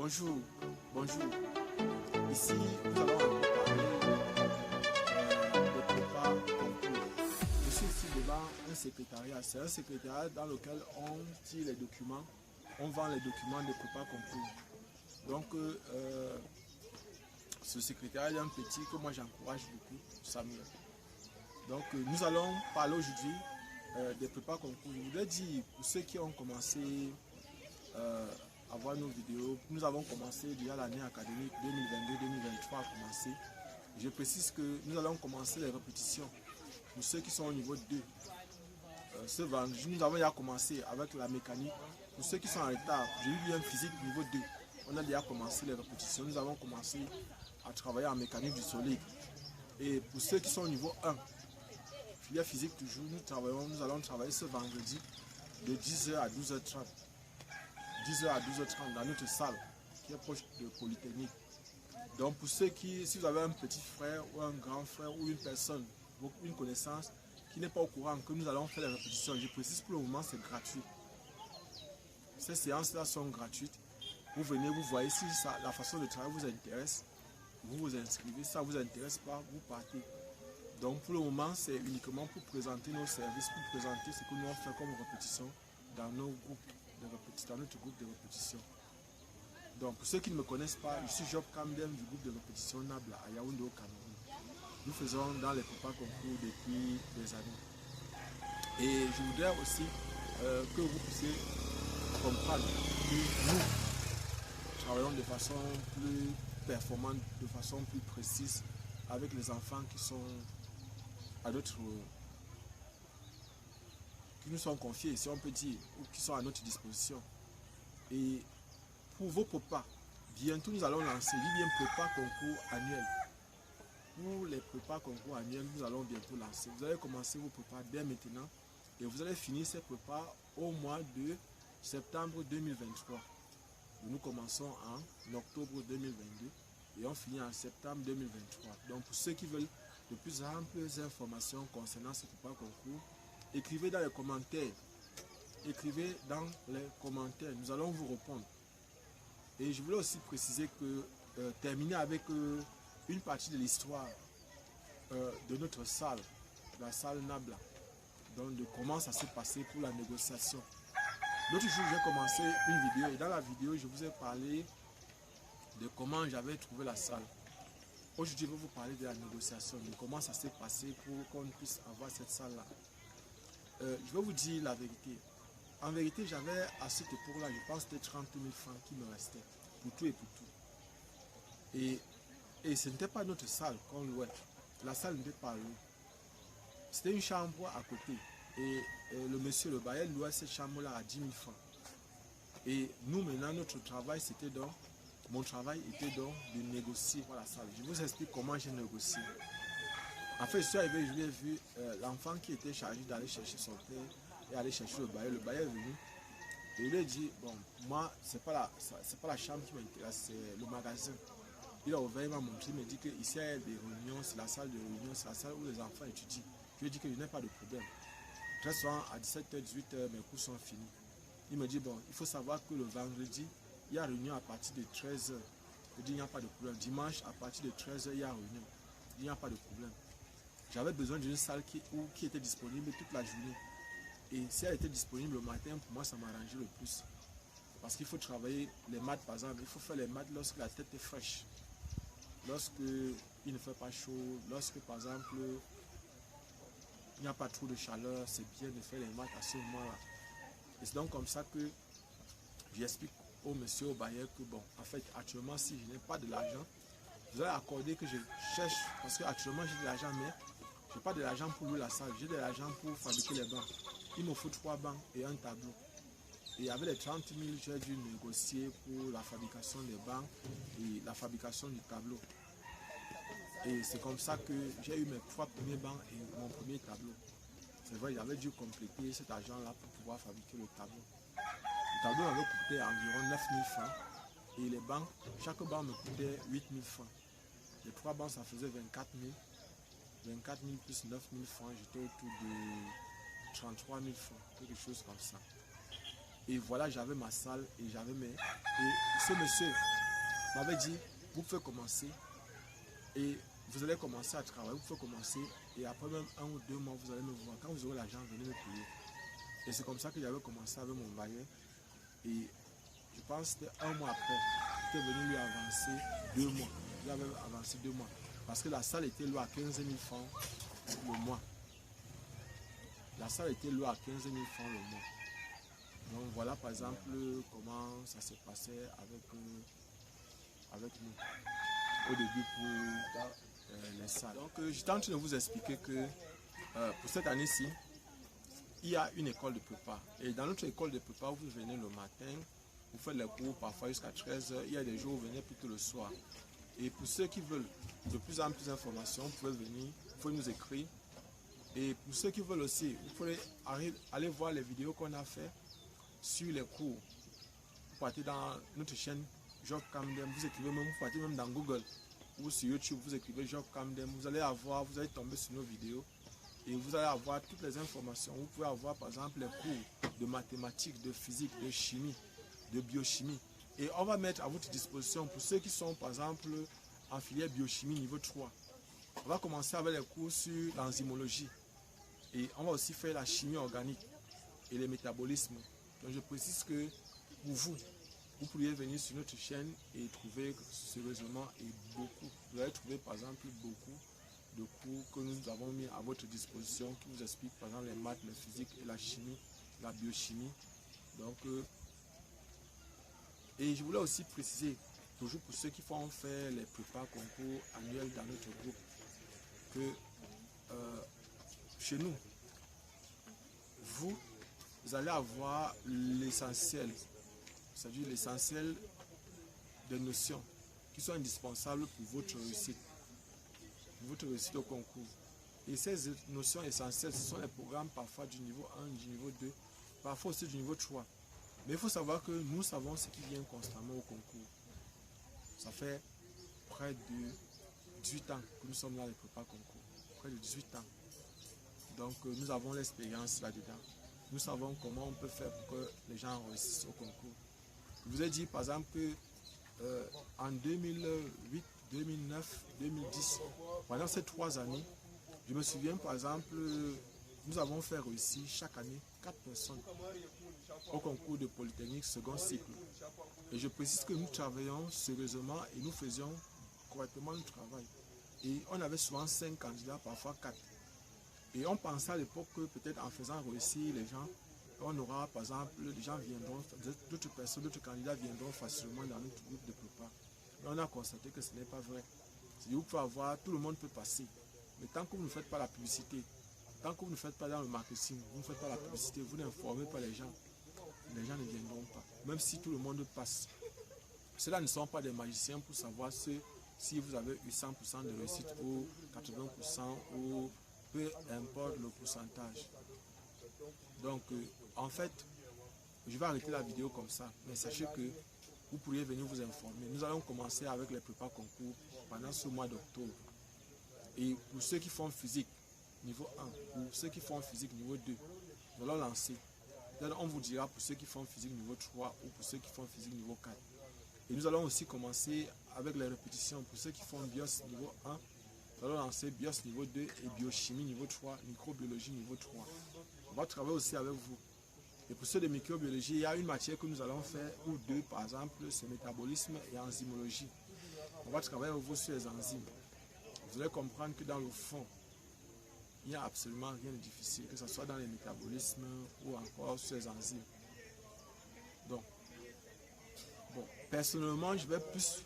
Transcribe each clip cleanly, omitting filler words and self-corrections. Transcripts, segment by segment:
Bonjour, bonjour. Ici, nous allons encore parler des prépas concours. Je suis ici devant un secrétariat. C'est un secrétariat dans lequel on tire les documents, on vend les documents des prépas concours. Donc, ce secrétariat est un petit que moi j'encourage beaucoup, Samuel. Donc, nous allons parler aujourd'hui des prépas concours. Je voudrais dire, pour ceux qui ont commencé à voir nos vidéos, nous avons commencé déjà l'année académique 2022-2023 à commencer. Je précise que nous allons commencer les répétitions pour ceux qui sont au niveau 2. Ce vendredi, nous avons déjà commencé avec la mécanique. Pour ceux qui sont en retard, j'ai eu bien physique niveau 2. On a déjà commencé les répétitions. Nous avons commencé à travailler en mécanique du solide. Et pour ceux qui sont au niveau 1, filière physique toujours, nous allons travailler ce vendredi de 10h à 12h30. 10h à 12h30 dans notre salle qui est proche de Polytechnique. Donc pour ceux qui, si vous avez un petit frère ou un grand frère ou une personne, une connaissance qui n'est pas au courant que nous allons faire les répétitions, je précise pour le moment c'est gratuit. Ces séances-là sont gratuites. Vous venez, vous voyez si la façon de travail vous intéresse, vous vous inscrivez. Si ça ne vous intéresse pas, vous partez. Donc pour le moment, c'est uniquement pour présenter nos services, pour présenter ce que nous avons fait comme répétition dans nos groupes dans notre groupe de répétition. Donc pour ceux qui ne me connaissent pas, je suis Job Camden du groupe de répétition Nabla à Yaoundé au Cameroun. Nous faisons dans les prépas concours depuis des années. Et je voudrais aussi que vous puissiez comprendre que nous travaillons de façon plus performante, de façon plus précise avec les enfants qui sont à d'autres, qui nous sont confiés, si on peut dire, ou qui sont à notre disposition. Et pour vos prépas, bientôt nous allons lancer, bien prépas concours annuel. Pour les prépas concours annuels, nous allons bientôt lancer. Vous allez commencer vos prépas dès maintenant et vous allez finir ces prépas au mois de septembre 2023. Nous commençons en octobre 2022 et on finit en septembre 2023. Donc pour ceux qui veulent de plus amples informations concernant ces prépas concours, écrivez dans les commentaires. Écrivez dans les commentaires, nous allons vous répondre. Et je voulais aussi préciser que, terminer avec une partie de l'histoire de notre salle, la salle Nabla, donc de comment ça s'est passé pour la négociation. L'autre jour, j'ai commencé une vidéo et dans la vidéo, je vous ai parlé de comment j'avais trouvé la salle. Aujourd'hui, je vais vous parler de la négociation, de comment ça s'est passé pour qu'on puisse avoir cette salle-là. Je vais vous dire la vérité. En vérité, j'avais à cette époque-là, je pense que c'était 30 000 francs qui me restaient, pour tout et pour tout. Et ce n'était pas notre salle qu'on louait. La salle n'était pas louée. C'était une chambre à côté. Et le monsieur, le bailleur, louait cette chambre-là à 10 000 francs. Et nous, maintenant, notre travail, c'était donc, mon travail était donc de négocier pour la salle. Je vous explique comment j'ai négocié. En fait, je suis arrivé, je lui ai vu l'enfant qui était chargé d'aller chercher son père et aller chercher le bailleur. Le bailleur est venu et il lui a dit, bon, moi, c'est pas la chambre qui m'intéresse, c'est le magasin. Il a ouvert, il m'a montré, il m'a dit qu'ici, il y a des réunions, c'est la salle de réunion, c'est la salle où les enfants étudient. Je lui ai dit que je n'ai pas de problème. Très souvent, à 17h, 18h, mes cours sont finis. Il me dit, bon, il faut savoir que le vendredi, il y a réunion à partir de 13h. Je dis, il n'y a pas de problème. Dimanche, à partir de 13h, il y a réunion. Il n'y a pas de problème. J'avais besoin d'une salle qui était disponible toute la journée. Et si elle était disponible le matin, pour moi, ça m'arrangeait le plus. Parce qu'il faut travailler les maths, par exemple. Il faut faire les maths lorsque la tête est fraîche. Lorsque il ne fait pas chaud. Lorsque, par exemple, il n'y a pas trop de chaleur. C'est bien de faire les maths à ce moment-là. Et c'est donc comme ça que j'explique au monsieur, au bailleur, que bon, en fait, actuellement, si je n'ai pas de l'argent, vous allez accorder que je cherche. Parce qu'actuellement, j'ai de l'argent, mais je n'ai pas de l'argent pour louer la salle, j'ai de l'argent pour fabriquer les bancs. Il me faut 3 bancs et un tableau. Et avec les 30 000, j'ai dû négocier pour la fabrication des bancs et la fabrication du tableau. Et c'est comme ça que j'ai eu mes 3 premiers bancs et mon premier tableau. C'est vrai, j'avais dû compléter cet argent-là pour pouvoir fabriquer le tableau. Le tableau m'avait coûté environ 9 000 francs. Et les bancs, chaque banc me coûtait 8 000 francs. Les 3 bancs, ça faisait 24 000. 24 000 plus 9 000 francs, j'étais autour de 33 000 francs, quelque chose comme ça. Et voilà, j'avais ma salle et j'avais mes... Et ce monsieur, m'avait dit, vous pouvez commencer et vous allez commencer à travailler, vous pouvez commencer et après même 1 ou 2 mois, vous allez me voir. Quand vous aurez l'argent, venez me payer. Et c'est comme ça que j'avais commencé avec mon bailleur. Et je pense que c'était 1 mois après, j'étais venu lui avancer 2 mois. Il avait avancé 2 mois. Parce que la salle était louée à 15 000 francs le mois. La salle était louée à 15 000 francs le mois. Donc voilà par exemple comment ça se passait avec nous au début pour les salles. Donc j'étais en train de vous expliquer que pour cette année-ci, il y a une école de prépa. Et dans notre école de prépa, vous venez le matin, vous faites les cours parfois jusqu'à 13 h. Il y a des jours où vous venez plutôt le soir. Et pour ceux qui veulent de plus en plus d'informations, vous pouvez venir, vous pouvez nous écrire. Et pour ceux qui veulent aussi, vous pouvez aller voir les vidéos qu'on a fait sur les cours. Vous partez dans notre chaîne Job Camden, vous écrivez même, vous partez même dans Google ou sur YouTube, vous écrivez Job Camden, vous allez tomber sur nos vidéos et vous allez avoir toutes les informations. Vous pouvez avoir par exemple les cours de mathématiques, de physique, de chimie, de biochimie. Et on va mettre à votre disposition pour ceux qui sont par exemple en filière biochimie niveau 3. On va commencer avec les cours sur l'enzymologie et on va aussi faire la chimie organique et les métabolismes. Donc je précise que pour vous pourriez venir sur notre chaîne et trouver sérieusement et beaucoup. Vous allez trouver par exemple beaucoup de cours que nous avons mis à votre disposition qui vous expliquent par exemple les maths, la physique et la chimie, la biochimie. Donc, et je voulais aussi préciser, toujours pour ceux qui font faire les prépas concours annuels dans notre groupe, que chez nous, vous allez avoir l'essentiel, c'est-à-dire l'essentiel des notions qui sont indispensables pour votre réussite au concours. Et ces notions essentielles, ce sont les programmes parfois du niveau 1, du niveau 2, parfois aussi du niveau 3. Mais il faut savoir que nous savons ce qui vient constamment au concours. Ça fait près de 18 ans que nous sommes là les prépas concours. Près de 18 ans. Donc nous avons l'expérience là-dedans. Nous savons comment on peut faire pour que les gens réussissent au concours. Je vous ai dit par exemple que en 2008, 2009, 2010, pendant ces 3 années, je me souviens par exemple, nous avons fait réussir chaque année 4 personnes au concours de Polytechnique second cycle. Et je précise que nous travaillons sérieusement et nous faisions correctement le travail. Et on avait souvent 5 candidats, parfois 4. Et on pensait à l'époque que peut-être en faisant réussir les gens, on aura par exemple, les gens viendront, d'autres personnes, d'autres candidats viendront facilement dans notre groupe de prépa. Mais on a constaté que ce n'est pas vrai. C'est-à-dire, vous pouvez avoir, tout le monde peut passer. Mais tant que vous ne faites pas la publicité, tant que vous ne faites pas dans le marketing, vous ne faites pas la publicité, vous n'informez pas les gens ne viendront pas. Même si tout le monde passe. Ceux-là ne sont pas des magiciens pour savoir si vous avez eu 100% de réussite ou 80% ou peu importe le pourcentage. Donc, en fait, je vais arrêter la vidéo comme ça. Mais sachez que vous pourriez venir vous informer. Nous allons commencer avec les prépas concours pendant ce mois d'octobre. Et pour ceux qui font physique niveau 1, pour ceux qui font physique niveau 2, nous allons lancer. On vous dira pour ceux qui font physique niveau 3 ou pour ceux qui font physique niveau 4. Et nous allons aussi commencer avec les répétitions. Pour ceux qui font BIOS niveau 1, nous allons lancer BIOS niveau 2 et biochimie niveau 3, microbiologie niveau 3. On va travailler aussi avec vous. Et pour ceux de microbiologie, il y a une matière que nous allons faire, ou deux par exemple, c'est métabolisme et enzymologie. On va travailler avec vous sur les enzymes. Vous allez comprendre que dans le fond, il n'y a absolument rien de difficile, que ce soit dans les métabolismes ou encore sur les enzymes. Donc, bon, personnellement, je vais plus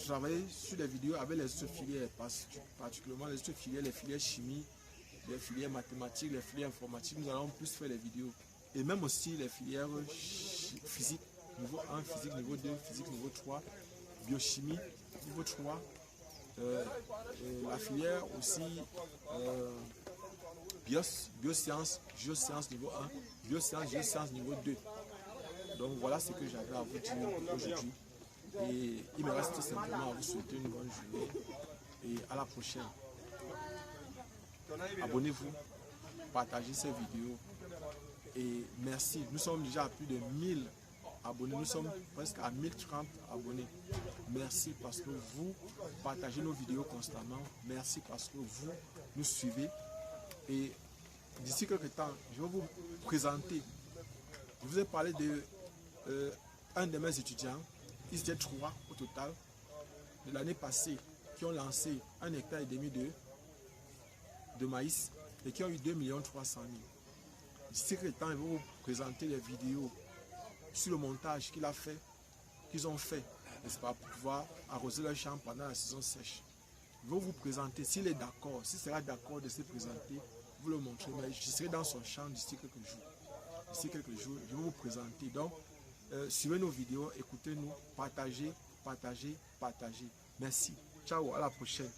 travailler sur les vidéos avec les autres filières, particulièrement les autres filières, les filières chimie, les filières mathématiques, les filières informatiques. Nous allons plus faire les vidéos. Et même aussi les filières physique, niveau 1, physique niveau 2, physique niveau 3, biochimie niveau 3. La filière aussi biosciences, géosciences niveau 1, biosciences, géosciences niveau 2. Donc voilà ce que j'avais à vous dire aujourd'hui. Et il me reste simplement à vous souhaiter une bonne journée et à la prochaine. Abonnez-vous, partagez ces vidéos et merci. Nous sommes déjà à plus de 1000 abonnés. Nous sommes presque à 1030 abonnés. Merci parce que vous partagez nos vidéos constamment. Merci parce que vous nous suivez. Et d'ici quelques temps, je vais vous présenter. Je vous ai parlé de un de mes étudiants. Ils étaient 3 au total de l'année passée qui ont lancé 1,5 hectare de maïs et qui ont eu 2 300 000. D'ici quelques temps, je vais vous présenter les vidéos sur le montage qu'ils ont fait, n'est-ce pas, pour pouvoir arroser leur champ pendant la saison sèche. Je vais vous présenter, s'il est d'accord, s'il sera d'accord de se présenter, vous le montrer, mais je serai dans son champ d'ici quelques jours. D'ici quelques jours, je vais vous présenter. Donc, suivez nos vidéos, écoutez-nous, partagez, partagez, partagez. Merci. Ciao, à la prochaine.